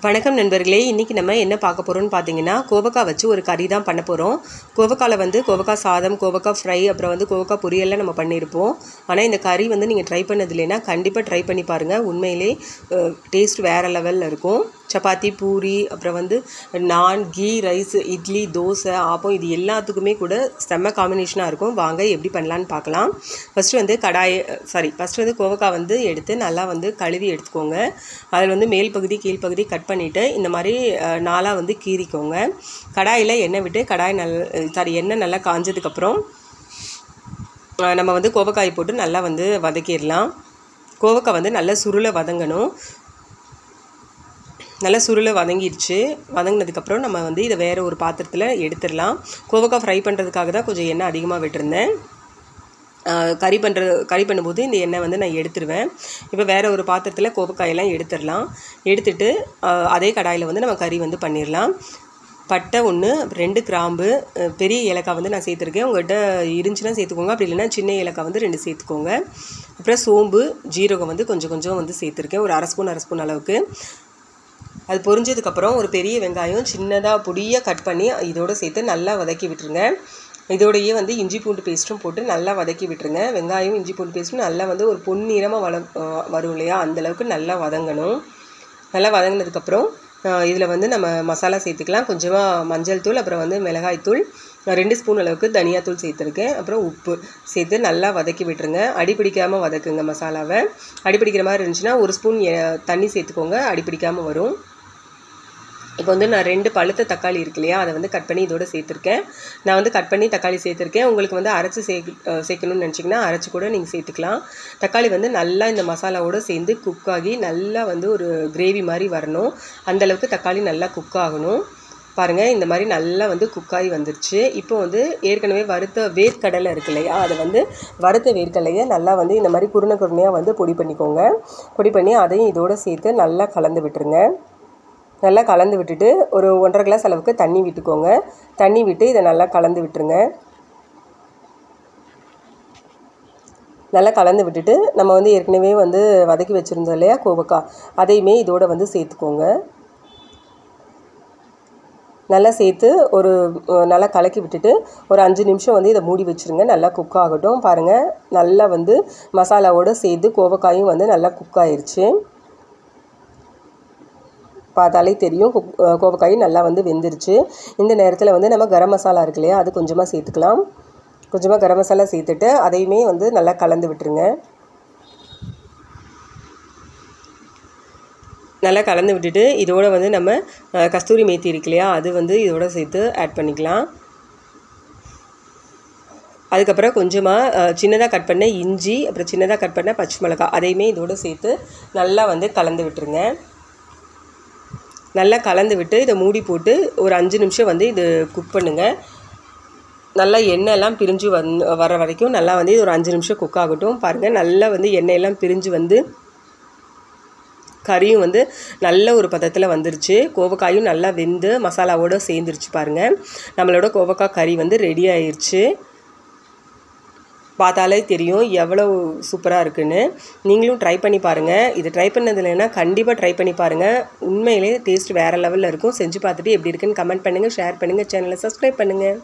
வணக்கம் நண்பர்களே, இன்றைக்கி நம்ம என்ன பார்க்க போகிறோம்னு பார்த்தீங்கன்னா, கோவக்காய் வச்சு ஒரு கறி தான் பண்ண போகிறோம். கோவக்காயில் வந்து கோவக்காய் சாதம், கோவக்காய் ஃப்ரை, அப்புறம் வந்து கோவக்காய் பொரியல்லாம் நம்ம பண்ணியிருப்போம். ஆனால் இந்த கறி வந்து நீங்கள் ட்ரை பண்ணது இல்லைன்னா கண்டிப்பாக ட்ரை பண்ணி பாருங்கள். உண்மையிலே டேஸ்ட் வேறு லெவலில் இருக்கும். சப்பாத்தி, பூரி, அப்புறம் வந்து நான், கீ ரைஸ், இட்லி, தோசை, ஆப்பம் இது எல்லாத்துக்குமே கூட செம்ம காம்பினேஷனாக இருக்கும். வாங்க எப்படி பண்ணலான்னு பார்க்கலாம். ஃபஸ்ட்டு வந்து கோவக்காய் வந்து எடுத்து நல்லா வந்து கழுவி எடுத்துக்கோங்க. அதில் வந்து மேல் பகுதி கீழ்ப்பகுதி கட் பண்ணிவிட்டு இந்த மாதிரி நாளாக வந்து கீறிக்கோங்க. கடாயில் எண்ணெய் விட்டு எண்ணெய் நல்லா காஞ்சதுக்கப்புறம் நம்ம வந்து கோவக்காய் போட்டு நல்லா வந்து வதக்கிடலாம். கோவக்காய் வந்து நல்லா சுருளை வதங்கணும். நல்லா சுருளை வதங்கினதுக்கப்புறம் நம்ம வந்து இதை வேறு ஒரு பாத்திரத்தில் எடுத்துடலாம். கோவக்காய் ஃப்ரை பண்ணுறதுக்காக தான் கொஞ்சம் எண்ணெய் அதிகமாக விட்டுருந்தேன். கறி பண்ணும்போது இந்த எண்ணெய் வந்து நான் எடுத்துருவேன். இப்போ வேறு ஒரு பாத்திரத்தில் கோவக்காயெல்லாம் எடுத்துட்டு அதே கடாயில் வந்து நம்ம கறி வந்து பண்ணிடலாம். பட்டை 1, 2 கிராம்பு, பெரிய ஏலக்காய் வந்து நான் சேர்த்துருக்கேன். உங்கள்கிட்ட இருந்துச்சுன்னா சேர்த்துக்கோங்க, அப்படி இல்லைன்னா சின்ன ஏலக்காய் வந்து 2 சேர்த்துக்கோங்க. அப்புறம் சோம்பு, ஜீரகம் வந்து கொஞ்சம் வந்து சேர்த்துருக்கேன், ஒரு அரை ஸ்பூன் அளவுக்கு. அது பொரிஞ்சதுக்கப்புறம் ஒரு பெரிய வெங்காயம் சின்னதாக பொடியாக கட் பண்ணி இதோடு சேர்த்து நல்லா வதக்கி விட்டுருங்க. இதோடையே வந்து இஞ்சி பூண்டு பேஸ்ட்டும் போட்டு நல்லா வதக்கி விட்டுருங்க. வெங்காயம் இஞ்சி பூண்டு பேஸ்ட்டும் நல்லா வந்து ஒரு பொன்னிறமாக வரும் இல்லையா, அந்தளவுக்கு நல்லா வதங்கணும். நல்லா வதங்கினதுக்கப்புறம் இதில் வந்து நம்ம மசாலா சேர்த்துக்கலாம். கொஞ்சமாக மஞ்சள் தூள், அப்புறம் வந்து மிளகாய் தூள், 2 ஸ்பூன் அளவுக்கு தனியாத்தூள் சேர்த்துருக்கேன். அப்புறம் உப்பு சேர்த்து நல்லா வதக்கி விட்டுருங்க. அடிப்பிடிக்காமல் வதக்குங்க மசாலாவை. அடிப்பிடிக்கிற மாதிரி இருந்துச்சுன்னா 1 ஸ்பூன் தண்ணி சேர்த்துக்கோங்க, அடிப்பிடிக்காமல் வரும். இப்போ வந்து நான் 2 பழுத்த தக்காளி இருக்கு இல்லையா, அதை வந்து கட் பண்ணி இதோடு சேர்த்துருக்கேன். நான் வந்து கட் பண்ணி தக்காளி சேர்த்துருக்கேன். உங்களுக்கு வந்து அரைச்சி சேர்க்கணும்னு நினச்சிங்கன்னா அரைச்சி கூட நீங்கள் சேர்த்துக்கலாம். தக்காளி வந்து நல்லா இந்த மசாலாவோடு சேர்ந்து குக் ஆகி நல்லா வந்து ஒரு கிரேவி மாதிரி வரணும். அந்தளவுக்கு தக்காளி நல்லா குக் ஆகணும். பாருங்கள், இந்த மாதிரி நல்லா வந்து குக்காகி வந்துருச்சு. இப்போ வந்து ஏற்கனவே வறுத்த வேர்க்கடலை இருக்கு இல்லையா, அதை வந்து வறுத்த வேர்க்கடலையை நல்லா வந்து இந்த மாதிரி குருணையாக வந்து பொடி பண்ணிக்கோங்க. பொடி பண்ணி அதையும் இதோடு சேர்த்து நல்லா கலந்து விட்டுருங்க. நல்லா கலந்து விட்டுட்டு ஒரு 1.5 கிளாஸ் அளவுக்கு தண்ணி விட்டுக்கோங்க. தண்ணி விட்டு இதை நல்லா கலந்து விட்டுருங்க. நல்லா கலந்து விட்டுட்டு நம்ம வந்து ஏற்கனவே வந்து வதக்கி வச்சுருந்தோம் இல்லையா கோவக்காய், அதையுமே இதோடு வந்து சேர்த்துக்கோங்க. நல்லா சேர்த்து நல்லா கலக்கி விட்டுட்டு ஒரு 5 நிமிஷம் வந்து இதை மூடி வச்சுருங்க. நல்லா குக் ஆகட்டும். பாருங்கள், நல்லா வந்து மசாலாவோடு சேர்த்து கோவக்காயும் வந்து நல்லா குக் ஆயிடுச்சு. பார்த்தாலே தெரியும் கோவக்காயும் நல்லா வந்து வெந்துருச்சு. இந்த நேரத்தில் வந்து நம்ம கரம் மசாலா இருக்கு இல்லையா, அது கொஞ்சமாக சேர்த்துக்கலாம். கொஞ்சமாக கரம் மசாலா சேர்த்துட்டு அதையுமே வந்து நல்லா கலந்து விட்டுருங்க. நல்லா கலந்து விட்டுட்டு இதோடு வந்து நம்ம கஸ்தூரி மேத்தி இருக்கு இல்லையா, அது வந்து இதோட சேர்த்து ஆட் பண்ணிக்கலாம். அதுக்கப்புறம் கொஞ்சமாக சின்னதாக கட் பண்ண இஞ்சி, அப்புறம் சின்னதாக கட் பண்ண பச்சை மிளகாய், அதையுமே இதோடு சேர்த்து நல்லா வந்து கலந்து விட்டுருங்க. நல்லா கலந்து விட்டு இதை மூடி போட்டு ஒரு 5 நிமிஷம் வந்து இது குக் பண்ணுங்கள். நல்லா எண்ணெயெல்லாம் பிரிஞ்சு வர வரைக்கும் நல்லா வந்து இது ஒரு 5 நிமிஷம் குக் ஆகட்டும். பாருங்கள், நல்லா வந்து எண்ணெயெல்லாம் பிரிஞ்சு வந்து கறியும் வந்து நல்ல ஒரு பதத்தில் வந்துருச்சு. கோவக்காயும் நல்லா வெந்து மசாலாவோடு சேர்ந்துருச்சு. பாருங்கள், நம்மளோட கோவக்காய் கறி வந்து ரெடி ஆயிடுச்சு. பார்த்தாலே தெரியும் எவ்வளோ சூப்பராக இருக்குன்னு. நீங்களும் ட்ரை பண்ணி பாருங்கள். இது ட்ரை பண்ணது இல்லைன்னா கண்டிப்பாக ட்ரை பண்ணி பாருங்கள். உண்மையிலே டேஸ்ட் வேறு லெவலில் இருக்கும். செஞ்சு பார்த்துட்டு எப்படி இருக்குன்னு கமெண்ட் பண்ணுங்கள், ஷேர் பண்ணுங்கள், சேனலை சப்ஸ்கிரைப் பண்ணுங்கள்.